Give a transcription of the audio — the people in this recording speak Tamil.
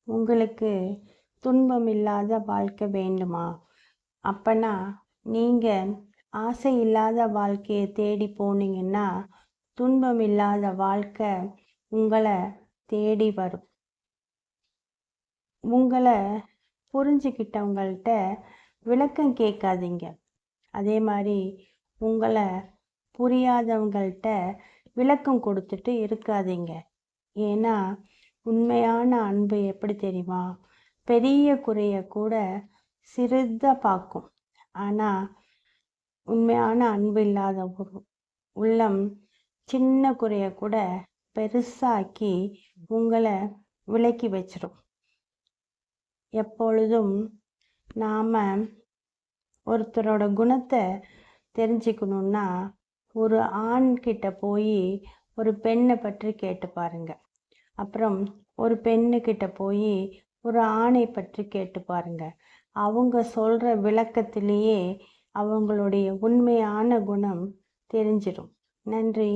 உங்களுக்கு துன்பம் இல்லாத வாழ்க்கை வேண்டுமா? அப்பனா நீங்கள் ஆசை இல்லாத வாழ்க்கையை தேடி போனீங்கன்னா துன்பம் இல்லாத வாழ்க்கை உங்களை தேடி வரும். உங்களை புரிஞ்சுக்கிட்டவங்கள்ட்ட விளக்கம் கேட்காதீங்க. அதே மாதிரி உங்களை புரியாதவங்கள்ட்ட விளக்கம் கொடுத்துட்டு இருக்காதீங்க. ஏன்னா உண்மையான அன்பு எப்படி தெரியுமா? பெரிய குறைய கூட சிறிதாக பார்க்கும். ஆனால் உண்மையான அன்பு இல்லாத ஒரு உள்ளம் சின்ன குறைய கூட பெருசாக்கி உங்களை விலக்கி வச்சிடும். எப்பொழுதும் நாம் ஒருத்தரோட குணத்தை தெரிஞ்சுக்கணுன்னா ஒரு ஆண்கிட்ட போய் ஒரு பெண்ணை பற்றி கேட்டு பாருங்க. அப்புறம் ஒரு பெண்ணுக்கிட்ட போய் ஒரு ஆணை பற்றி கேட்டு பாருங்க. அவங்க சொல்கிற விளக்கத்திலேயே அவங்களுடைய உண்மையான குணம் தெரிஞ்சிடும். நன்றி.